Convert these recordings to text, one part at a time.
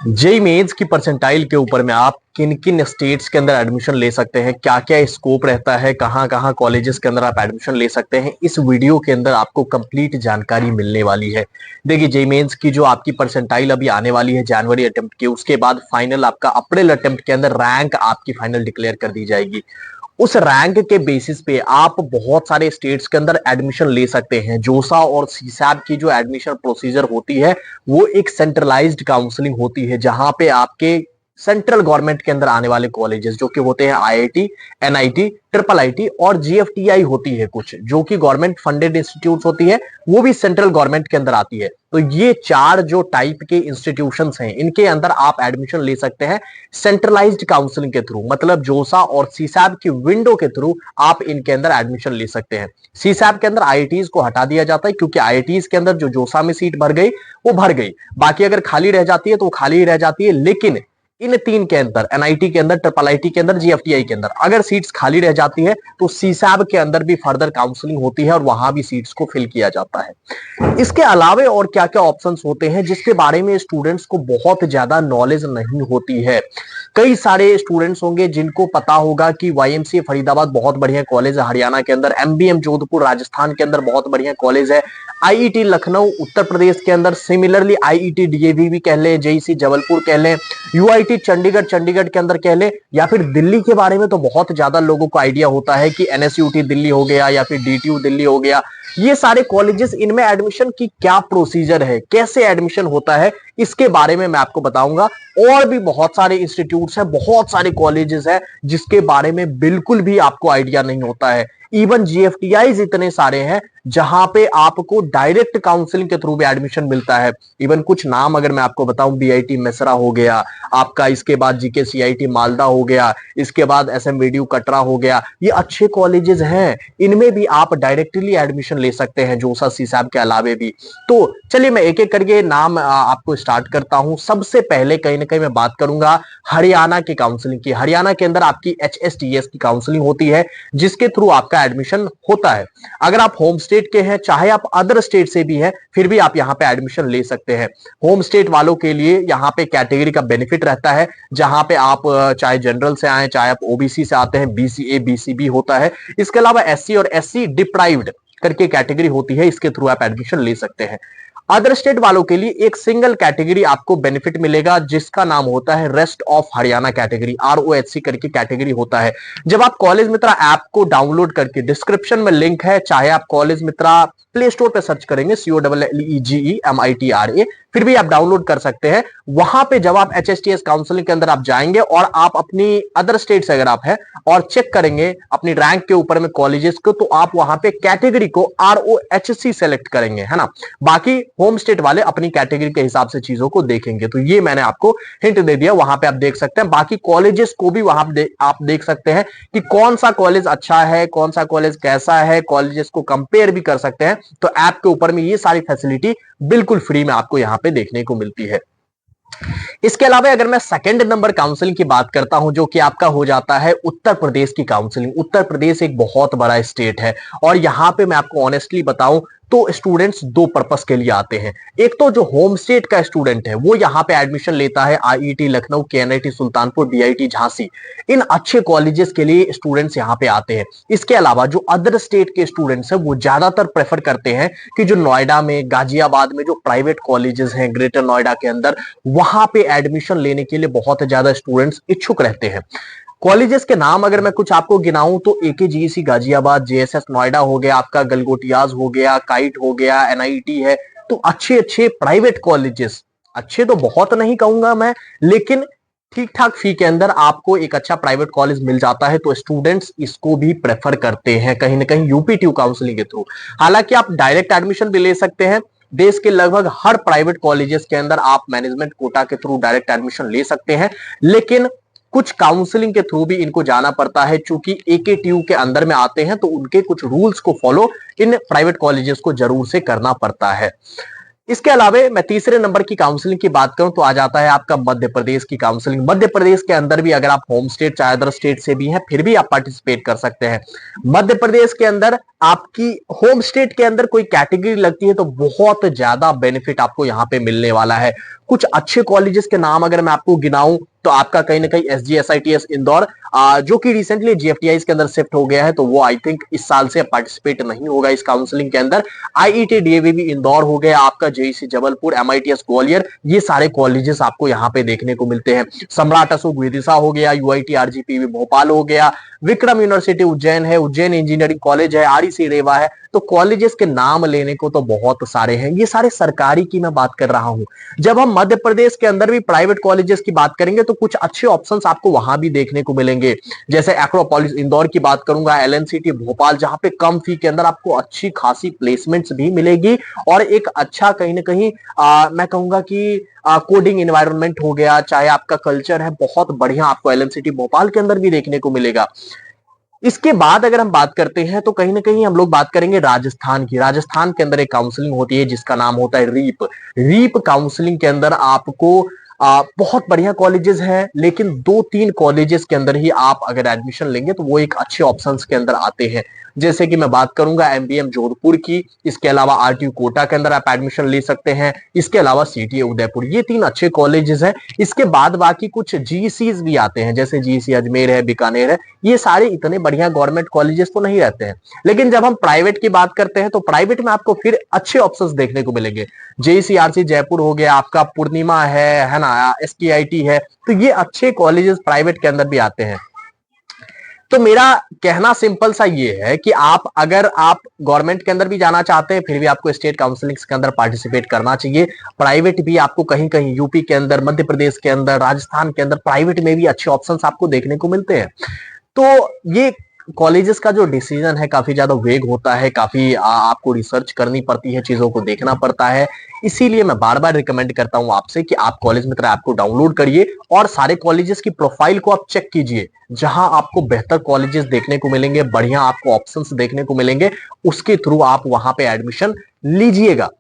JEE mains की percentile के ऊपर में आप किन किन स्टेट्स के अंदर एडमिशन ले सकते हैं, क्या क्या स्कोप रहता है, कहां कहां कॉलेजेस के अंदर आप एडमिशन ले सकते हैं, इस वीडियो के अंदर आपको कंप्लीट जानकारी मिलने वाली है। देखिए, जेई मेंस की जो आपकी परसेंटाइल अभी आने वाली है जनवरी अटेम्प्ट की, उसके बाद फाइनल आपका अप्रैल अटेम्प्ट के अंदर रैंक आपकी फाइनल डिक्लेयर कर दी जाएगी। उस रैंक के बेसिस पे आप बहुत सारे स्टेट्स के अंदर एडमिशन ले सकते हैं। जोसा और सीसैब की जो एडमिशन प्रोसीजर होती है वो एक सेंट्रलाइज्ड काउंसलिंग होती है, जहां पे आपके सेंट्रल गवर्नमेंट के अंदर आने वाले कॉलेजेस जो कि होते हैं आईआईटी, एनआईटी, ट्रिपल आईटी और जीएफटीआई होती है कुछ जो कि गवर्नमेंट फंडेड इंस्टीट्यूट होती है, वो भी सेंट्रल गवर्नमेंट के अंदर आती है। तो ये चार जो टाइप के इंस्टीट्यूशंस हैं इनके अंदर आप एडमिशन ले सकते हैं सेंट्रलाइज्ड काउंसलिंग के थ्रू, मतलब जोसा और सीसैब की विंडो के थ्रू आप इनके अंदर एडमिशन ले सकते हैं। सीसैब के अंदर आईआईटीज को हटा दिया जाता है क्योंकि आईआईटीज के अंदर जो जोसा में सीट भर गई वो भर गई, बाकी अगर खाली रह जाती है तो वो खाली ही रह जाती है। लेकिन इन तीन के अंदर, एनआईटी के अंदर, ट्रिपल आईटी के अंदर, जीएफटीआई के अंदर अगर सीट्स खाली रह जाती है तो सीसैब के अंदर भी फर्दर काउंसलिंग होती है और वहां भी सीट्स को फिल किया जाता है। इसके अलावे और क्या क्या ऑप्शंस होते हैं जिसके बारे में स्टूडेंट्स को बहुत ज्यादा नॉलेज नहीं होती है। कई सारे स्टूडेंट्स होंगे जिनको पता होगा कि वाईएमसीए फरीदाबाद बहुत बढ़िया कॉलेज है हरियाणा के अंदर, एमबीएम जोधपुर राजस्थान के अंदर बहुत बढ़िया कॉलेज है, आईईटी लखनऊ उत्तर प्रदेश के अंदर, सिमिलरली आईईटी डीएवी भी कह लें, जेईसी जबलपुर कह लें, यूआईटी चंडीगढ़ के अंदर कह लें, या फिर दिल्ली के बारे में तो बहुत ज्यादा लोगों को आइडिया होता है कि एनएसयूटी दिल्ली हो गया या फिर डीटीयू दिल्ली हो गया। ये सारे कॉलेजेस, इनमें एडमिशन की क्या प्रोसीजर है, कैसे एडमिशन होता है, इसके बारे में मैं आपको बताऊंगा। और भी बहुत सारे इंस्टीट्यूट्स हैं, बहुत सारे कॉलेजेस हैं जिसके बारे में बिल्कुल भी आपको आइडिया नहीं होता है। इवन जीएफटीआई इतने सारे हैं जहां पे आपको डायरेक्ट काउंसलिंग के थ्रू भी एडमिशन मिलता है। इवन कुछ नाम अगर मैं आपको बताऊं, बीआईटी मेसरा हो गया आपका, इसके बाद जीके सीआईटी मालदा हो गया, इसके बाद एसएमवीडीयू कटरा हो गया, ये अच्छे कॉलेजेस हैं, इनमें भी आप डायरेक्टली एडमिशन ले सकते हैं जोसा सीसैब के अलावे भी। तो चलिए मैं एक एक करके नाम आपको स्टार्ट करता हूं। सबसे पहले कहीं ना कहीं मैं बात करूंगा हरियाणा की काउंसलिंग की। हरियाणा के अंदर आपकी एचएसटीएस की काउंसलिंग होती है जिसके थ्रू आपका एडमिशन होता है। अगर आप होम स्टेट के हैं, चाहे आप अदर स्टेट से भी हैं, फिर भी आप यहां पे एडमिशन ले सकते हैं। होम स्टेट वालों के लिए यहां पे कैटेगरी का बेनिफिट रहता है, जहां पे आप चाहे जनरल से आए, चाहे आप ओबीसी से आते हैं, बीसीए बीसीबी होता है। इसके अलावा एससी और एससी डिप्राइव्ड करके कैटेगरी होती है, इसके थ्रू आप एडमिशन ले सकते हैं। अदर स्टेट वालों के लिए एक सिंगल कैटेगरी आपको बेनिफिट मिलेगा जिसका नाम होता है रेस्ट ऑफ हरियाणा कैटेगरी, आरओएचसी करके कैटेगरी होता है। जब आप कॉलेज मित्रा ऐप को डाउनलोड करके, डिस्क्रिप्शन में लिंक है, चाहे आप कॉलेज मित्रा प्ले स्टोर पे सर्च करेंगे COLLEGEMITRA, फिर भी आप डाउनलोड कर सकते हैं। वहां पे जब आप एचएसटीएस काउंसलिंग के अंदर आप जाएंगे और आप अपनी अदर स्टेट से अगर आप है और चेक करेंगे अपनी रैंक के ऊपर में कॉलेजेस को, तो आप वहां पे कैटेगरी को आरओएचसी सेलेक्ट करेंगे, है ना। बाकी होम स्टेट वाले अपनी कैटेगरी के हिसाब से चीजों को देखेंगे। तो ये मैंने आपको हिंट दे दिया, वहां पे आप देख सकते हैं। बाकी कॉलेजेस को भी वहां आप देख सकते हैं कि कौन सा कॉलेज अच्छा है, कौन सा कॉलेज कैसा है, कॉलेजेस को कंपेयर भी कर सकते हैं। तो ऐप के ऊपर में ये सारी फैसिलिटी बिल्कुल फ्री में आपको यहां पे देखने को मिलती है। इसके अलावा अगर मैं सेकंड नंबर काउंसलिंग की बात करता हूं, जो कि आपका हो जाता है उत्तर प्रदेश की काउंसलिंग। उत्तर प्रदेश एक बहुत बड़ा स्टेट है और यहां पे मैं आपको ऑनेस्टली बताऊं तो स्टूडेंट्स दो पर्पस के लिए आते हैं। एक तो जो होम स्टेट का स्टूडेंट है वो यहाँ पे एडमिशन लेता है आईईटी लखनऊ, केएनआईटी सुल्तानपुर, डीआईटी झांसी, इन अच्छे कॉलेजेस के लिए स्टूडेंट्स यहाँ पे आते हैं। इसके अलावा जो अदर स्टेट के स्टूडेंट्स हैं वो ज्यादातर प्रेफर करते हैं कि जो नोएडा में, गाजियाबाद में जो प्राइवेट कॉलेजेस हैं ग्रेटर नोएडा के अंदर, वहां पे एडमिशन लेने के लिए बहुत ज्यादा स्टूडेंट्स इच्छुक रहते हैं। कॉलेजेस के नाम अगर मैं कुछ आपको गिनाऊं तो एकेजीईसी गाजियाबाद, जेएसएस नोएडा हो गया, आपका गलगोटियाज हो गया, काइट हो गया, एनआईटी है। तो अच्छे अच्छे प्राइवेट कॉलेजेस, अच्छे तो बहुत नहीं कहूंगा मैं, लेकिन ठीक ठाक फी के अंदर आपको एक अच्छा प्राइवेट कॉलेज मिल जाता है, तो स्टूडेंट्स इसको भी प्रेफर करते हैं कहीं ना कहीं यूपी काउंसलिंग के थ्रू। हालांकि आप डायरेक्ट एडमिशन भी ले सकते हैं, देश के लगभग हर प्राइवेट कॉलेजेस के अंदर आप मैनेजमेंट कोटा के थ्रू डायरेक्ट एडमिशन ले सकते हैं, लेकिन कुछ काउंसलिंग के थ्रू भी इनको जाना पड़ता है। चूंकि एकेटीयू के अंदर में आते हैं तो उनके कुछ रूल्स को फॉलो इन प्राइवेट कॉलेजेस को जरूर से करना पड़ता है। इसके अलावा मैं तीसरे नंबर की काउंसलिंग की बात करूं तो आ जाता है आपका मध्य प्रदेश की काउंसलिंग। मध्य प्रदेश के अंदर भी अगर आप होम स्टेट चाहे अदर स्टेट से भी हैं फिर भी आप पार्टिसिपेट कर सकते हैं। मध्य प्रदेश के अंदर आपकी होम स्टेट के अंदर कोई कैटेगरी लगती है तो बहुत ज्यादा बेनिफिट आपको यहां पे मिलने वाला है। कुछ अच्छे कॉलेजेस के नाम अगर मैं आपको गिनाऊं तो आपका कहीं ना कहीं SGSITS इंदौर, जो कि रिसेंटली GFTIs के अंदर शिफ्ट हो गया है, तो वो आई थिंक इस साल से पार्टिसिपेट नहीं होगा इस काउंसलिंग के अंदर। IIT DAVV इंदौर हो गया आपका, JEC जबलपुर, MITS ग्वालियर, ये सारे कॉलेजेस आपको यहाँ पे देखने को मिलते हैं। सम्राट अशोक विदिशा हो गया, UIT RGPV भोपाल हो गया, विक्रम यूनिवर्सिटी उज्जैन है, उज्जैन इंजीनियरिंग कॉलेज है, REC रेवा है। तो कॉलेजेस के नाम लेने को तो बहुत सारे हैं, ये सारे सरकारी की मैं बात कर रहा हूं। जब हम मध्य प्रदेश के अंदर भी प्राइवेट कॉलेजेस की बात करेंगे तो कुछ अच्छे ऑप्शंस आपको वहां भी देखने को मिलेंगे। जैसे एक्रोपोलिस इंदौर की बात करूंगा, LNCT भोपाल, जहां पे कम फी के अंदर आपको अच्छी खासी प्लेसमेंट्स भी मिलेगी और एक अच्छा कहीं ना कहीं मैं कहूंगा कि कोडिंग इन्वायरमेंट हो गया, चाहे आपका कल्चर है, बहुत बढ़िया आपको LNCT भोपाल के अंदर भी देखने को मिलेगा। इसके बाद अगर हम बात करते हैं तो कहीं ना कहीं हम लोग बात करेंगे राजस्थान की। राजस्थान के अंदर एक काउंसलिंग होती है जिसका नाम होता है रीप। रीप काउंसलिंग के अंदर आपको बहुत बढ़िया कॉलेजेस हैं, लेकिन 2-3 कॉलेजेस के अंदर ही आप अगर एडमिशन लेंगे तो वो एक अच्छे ऑप्शंस के अंदर आते हैं। जैसे कि मैं बात करूंगा MBM जोधपुर की, इसके अलावा RTU कोटा के अंदर आप एडमिशन ले सकते हैं, इसके अलावा CTA उदयपुर, ये 3 अच्छे कॉलेजेस हैं। इसके बाद बाकी कुछ GCs भी आते हैं, जैसे GC अजमेर है, बीकानेर है, ये सारे इतने बढ़िया गवर्नमेंट कॉलेजेस तो नहीं रहते हैं। लेकिन जब हम प्राइवेट की बात करते हैं तो प्राइवेट में आपको फिर अच्छे ऑप्शंस देखने को मिलेंगे। JCRC जयपुर हो गया आपका, पूर्णिमा है ना, SKIT है, तो ये अच्छे कॉलेजेस प्राइवेट के अंदर भी आते हैं। तो मेरा कहना सिंपल सा ये है कि अगर आप गवर्नमेंट के अंदर भी जाना चाहते हैं फिर भी आपको स्टेट काउंसलिंग के अंदर पार्टिसिपेट करना चाहिए। प्राइवेट भी आपको कहीं कहीं यूपी के अंदर, मध्य प्रदेश के अंदर, राजस्थान के अंदर प्राइवेट में भी अच्छे ऑप्शंस आपको देखने को मिलते हैं। तो ये कॉलेजेस का जो डिसीजन है काफी ज्यादा वेग होता है, काफी आपको रिसर्च करनी पड़ती है, चीजों को देखना पड़ता है। इसीलिए मैं बार बार रिकमेंड करता हूं आपसे कि आप कॉलेज मित्र ऐप को डाउनलोड करिए और सारे कॉलेजेस की प्रोफाइल को आप चेक कीजिए। जहां आपको बेहतर कॉलेजेस देखने को मिलेंगे, बढ़िया आपको ऑप्शंस देखने को मिलेंगे, उसके थ्रू आप वहां पे एडमिशन लीजिएगा।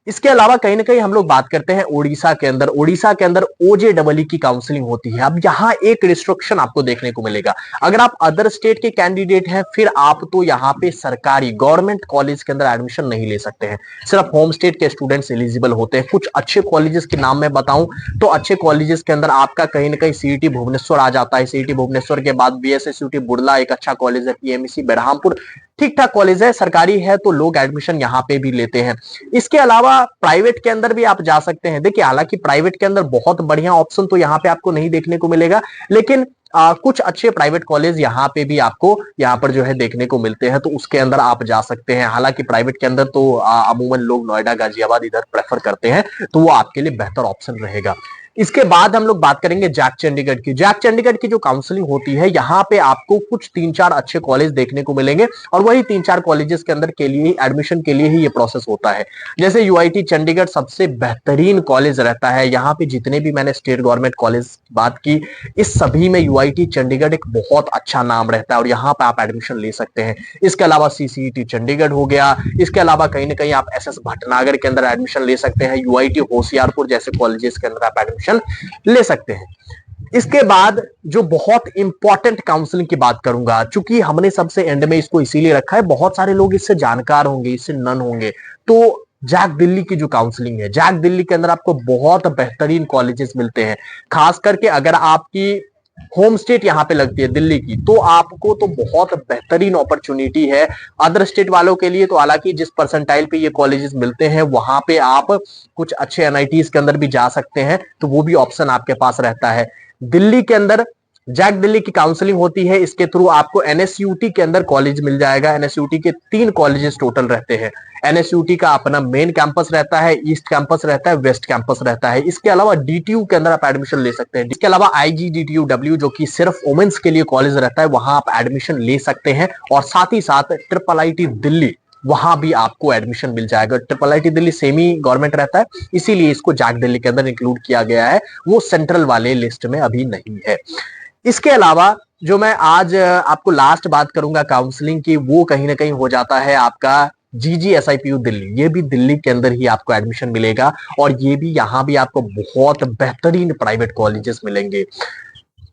इसके अलावा कहीं ना कहीं हम लोग बात करते हैं उड़ीसा के अंदर। उड़ीसा के अंदर OJEE की काउंसलिंग होती है। अब यहाँ एक रिस्ट्रिक्शन आपको देखने को मिलेगा, अगर आप अदर स्टेट के कैंडिडेट हैं फिर आप तो यहाँ पे सरकारी गवर्नमेंट कॉलेज के अंदर एडमिशन नहीं ले सकते हैं, सिर्फ होम स्टेट के स्टूडेंट्स एलिजिबल होते हैं। कुछ अच्छे कॉलेजेस के नाम मैं बताऊं तो अच्छे कॉलेजेस के अंदर आपका कहीं ना कहीं CET भुवनेश्वर आ जाता है। CET भुवनेश्वर के बाद BSSUT बुर्ला एक अच्छा कॉलेज है, PMEC बेरहामपुर ठीक ठाक कॉलेज है, सरकारी है तो लोग एडमिशन यहाँ पे भी लेते हैं। इसके अलावा प्राइवेट के अंदर भी आप जा सकते हैं। देखिए हालांकि प्राइवेट के अंदर बहुत बढ़िया ऑप्शन तो यहाँ पे आपको नहीं देखने को मिलेगा, लेकिन कुछ अच्छे प्राइवेट कॉलेज यहाँ पे भी आपको यहाँ पर जो है देखने को मिलते हैं, तो उसके अंदर आप जा सकते हैं। हालांकि प्राइवेट के अंदर तो अमूमन लोग नोएडा गाजियाबाद इधर प्रेफर करते हैं, तो वो आपके लिए बेहतर ऑप्शन रहेगा। इसके बाद हम लोग बात करेंगे जैक चंडीगढ़ की। जैक चंडीगढ़ की जो काउंसलिंग होती है यहाँ पे आपको कुछ 3-4 अच्छे कॉलेज देखने को मिलेंगे और वही 3-4 कॉलेजेस के अंदर के लिए एडमिशन के लिए ही ये प्रोसेस होता है। जैसे UIT चंडीगढ़ सबसे बेहतरीन कॉलेज रहता है। यहाँ पे जितने भी मैंने स्टेट गवर्नमेंट कॉलेज बात की, इस सभी में UIT चंडीगढ़ एक बहुत अच्छा नाम रहता है और यहाँ पे आप एडमिशन ले सकते हैं। इसके अलावा CCET चंडीगढ़ हो गया, इसके अलावा कहीं ना कहीं आप SS भटनागर के अंदर एडमिशन ले सकते हैं, UIT होशियारपुर जैसे कॉलेजेस के अंदर आप एडमिशन ले सकते हैं। इसके बाद जो बहुत इंपॉर्टेंट काउंसलिंग की बात करूंगा, चूंकि हमने सबसे एंड में इसको इसीलिए रखा है, बहुत सारे लोग इससे जानकार होंगे, इससे नन होंगे, तो जैक दिल्ली की जो काउंसलिंग है, जैक दिल्ली के अंदर आपको बहुत बेहतरीन कॉलेजेस मिलते हैं। खास करके अगर आपकी होम स्टेट यहाँ पे लगती है दिल्ली की, तो आपको तो बहुत बेहतरीन अपॉर्चुनिटी है। अदर स्टेट वालों के लिए तो हालांकि जिस परसेंटाइल पे ये कॉलेजेस मिलते हैं वहां पे आप कुछ अच्छे NITs के अंदर भी जा सकते हैं, तो वो भी ऑप्शन आपके पास रहता है। दिल्ली के अंदर जैक दिल्ली की काउंसलिंग होती है, इसके थ्रू आपको NSUT के अंदर कॉलेज मिल जाएगा। NSUT के 3 कॉलेजेस टोटल रहते हैं। NSUT का अपना मेन कैंपस रहता है, ईस्ट कैंपस रहता है, वेस्ट कैंपस रहता है। इसके अलावा DTU के अंदर आप एडमिशन ले सकते हैं। इसके अलावा IGDTUW जो कि सिर्फ वुमेन्स के लिए कॉलेज रहता है, वहां आप एडमिशन ले सकते हैं। और साथ ही साथ IIIT दिल्ली, वहां भी आपको एडमिशन मिल जाएगा। IIIT दिल्ली सेमी गवर्नमेंट रहता है, इसीलिए इसको जैक दिल्ली के अंदर इंक्लूड किया गया है, वो सेंट्रल वाले लिस्ट में अभी नहीं है। इसके अलावा जो मैं आज आपको लास्ट बात करूंगा काउंसलिंग की, वो कहीं ना कहीं हो जाता है आपका GGSIPU दिल्ली, ये भी दिल्ली के अंदर ही आपको एडमिशन मिलेगा और ये भी यहां भी आपको बहुत बेहतरीन प्राइवेट कॉलेजेस मिलेंगे।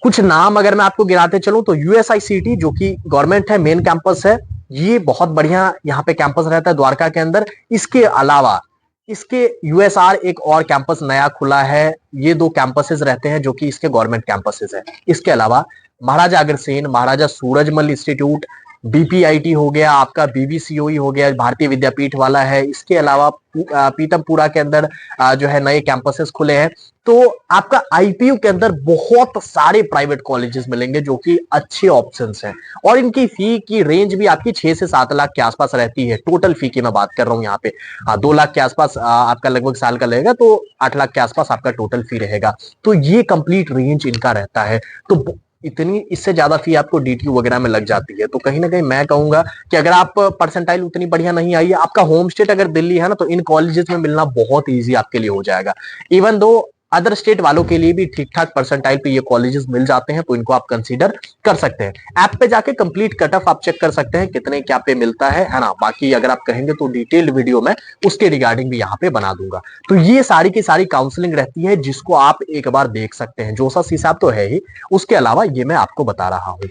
कुछ नाम अगर मैं आपको गिनाते चलूं तो USICT जो कि गवर्नमेंट है, मेन कैंपस है, ये बहुत बढ़िया यहाँ पे कैंपस रहता है द्वारका के अंदर। इसके अलावा इसके USR एक और कैंपस नया खुला है। ये दो कैंपसेस रहते हैं जो कि इसके गवर्नमेंट कैंपसेस है। इसके अलावा महाराजा अग्रसेन, महाराजा सूरजमल इंस्टीट्यूट, BPIT हो गया आपका, BBCOE हो गया, भारतीय विद्यापीठ वाला है। इसके अलावा पीतमपुरा के अंदर जो है नए कैंपसेस खुले हैं। तो आपका IPU के अंदर बहुत सारे प्राइवेट कॉलेजेस मिलेंगे जो कि अच्छे ऑप्शंस हैं और इनकी फी की रेंज भी आपकी 6 से 7 लाख के आसपास रहती है। टोटल फी की मैं बात कर रहा हूं यहाँ पे। 2 लाख के आसपास आपका लगभग साल का लगेगा, तो 8 लाख के आसपास आपका टोटल फी रहेगा। तो ये कंप्लीट रेंज इनका रहता है। तो इतनी, इससे ज्यादा फी आपको DTU वगैरह में लग जाती है। तो कहीं ना कहीं मैं कहूंगा कि अगर आप परसेंटाइल उतनी बढ़िया नहीं आई है, आपका होम स्टेट अगर दिल्ली है ना, तो इन कॉलेजेस में मिलना बहुत ईजी आपके लिए हो जाएगा। इवन दो अदर स्टेट वालों के लिए भी ठीक ठाक परसेंटाइल पे ये कॉलेजेस मिल जाते हैं, तो इनको आप कंसीडर कर सकते हैं। ऐप पे जाके कंप्लीट कट ऑफ आप चेक कर सकते हैं कितने क्या पे मिलता है ना। बाकी अगर आप कहेंगे तो डिटेल्ड वीडियो में उसके रिगार्डिंग भी यहाँ पे बना दूंगा। तो ये सारी की सारी काउंसलिंग रहती है जिसको आप एक बार देख सकते हैं। जोसा हिसाब तो है ही, उसके अलावा ये मैं आपको बता रहा हूं।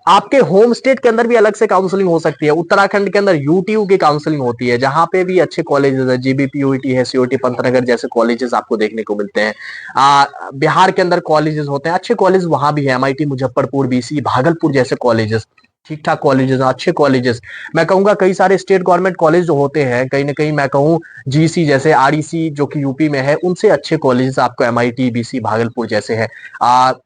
आपके होम स्टेट के अंदर भी अलग से काउंसलिंग हो सकती है। उत्तराखंड के अंदर UTU की काउंसलिंग होती है, जहां पे भी अच्छे कॉलेजेस है, GBPUET है, COT पंतनगर जैसे कॉलेजेस आपको देखने को मिलते हैं। बिहार के अंदर कॉलेजेस होते हैं, अच्छे कॉलेज वहां भी है, MIT मुजफ्फरपुर, BC भागलपुर जैसे कॉलेजेस, ठीक ठाक कॉलेजेस, अच्छे कॉलेजेस। मैं कहूंगा कई सारे स्टेट गवर्नमेंट कॉलेज जो होते हैं, कहीं ना कहीं मैं कहूँ GC जैसे REC जो कि यूपी में है, उनसे अच्छे कॉलेजेस आपको MIT, BC भागलपुर जैसे है।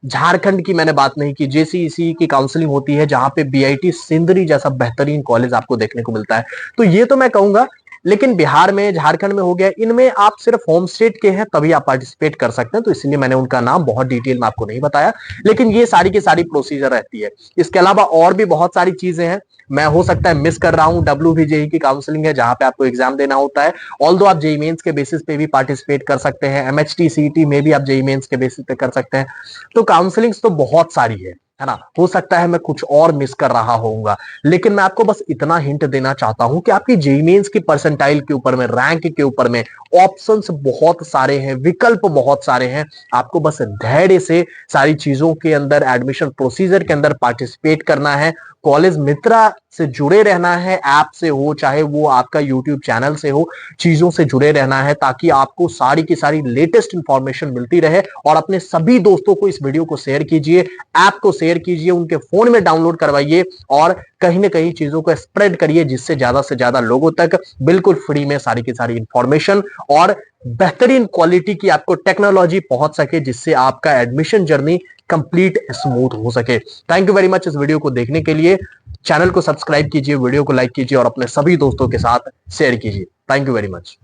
झारखंड की मैंने बात नहीं की, JCEC की काउंसलिंग होती है जहां पे BIT सिंदरी जैसा बेहतरीन कॉलेज आपको देखने को मिलता है। तो ये तो मैं कहूंगा, लेकिन बिहार में, झारखंड में हो गया, इनमें आप सिर्फ होम स्टेट के हैं तभी आप पार्टिसिपेट कर सकते हैं। तो इसलिए मैंने उनका नाम बहुत डिटेल में आपको नहीं बताया, लेकिन ये सारी की सारी प्रोसीजर रहती है। इसके अलावा और भी बहुत सारी चीजें हैं, मैं हो सकता है मिस कर रहा हूं। WBJE की काउंसलिंग है जहां पे आपको एग्जाम देना होता है। ऑल्दो आप JEE मेंस के बेसिस पे भी पार्टिसिपेट कर सकते हैं, MHT CET में भी आप JEE मेंस के बेसिस पे कर सकते हैं। तो काउंसलिंग तो बहुत सारी है ना। हो सकता है मैं कुछ और मिस कर रहा होऊंगा, लेकिन मैं आपको बस इतना हिंट देना चाहता हूं कि आपकी JEE मेंस की परसेंटाइल के ऊपर में, रैंक के ऊपर में ऑप्शंस बहुत सारे हैं, विकल्प बहुत सारे हैं। आपको बस धैर्य से सारी चीजों के अंदर, एडमिशन प्रोसीजर के अंदर पार्टिसिपेट करना है। कॉलेज मित्रा से जुड़े रहना है, ऐप से हो चाहे वो आपका YouTube चैनल से हो, चीजों से जुड़े रहना है ताकि आपको सारी की सारी लेटेस्ट इंफॉर्मेशन मिलती रहे। और अपने सभी दोस्तों को इस वीडियो को शेयर कीजिए, ऐप को शेयर कीजिए, उनके फोन में डाउनलोड करवाइए और कहीं ना कहीं चीजों को स्प्रेड करिए, जिससे ज्यादा से ज्यादा लोगों तक बिल्कुल फ्री में सारी की सारी इंफॉर्मेशन और बेहतरीन क्वालिटी की आपको टेक्नोलॉजी पहुंच सके, जिससे आपका एडमिशन जर्नी कंप्लीट स्मूथ हो सके। थैंक यू वेरी मच इस वीडियो को देखने के लिए। चैनल को सब्सक्राइब कीजिए, वीडियो को लाइक कीजिए और अपने सभी दोस्तों के साथ शेयर कीजिए। Thank you very much.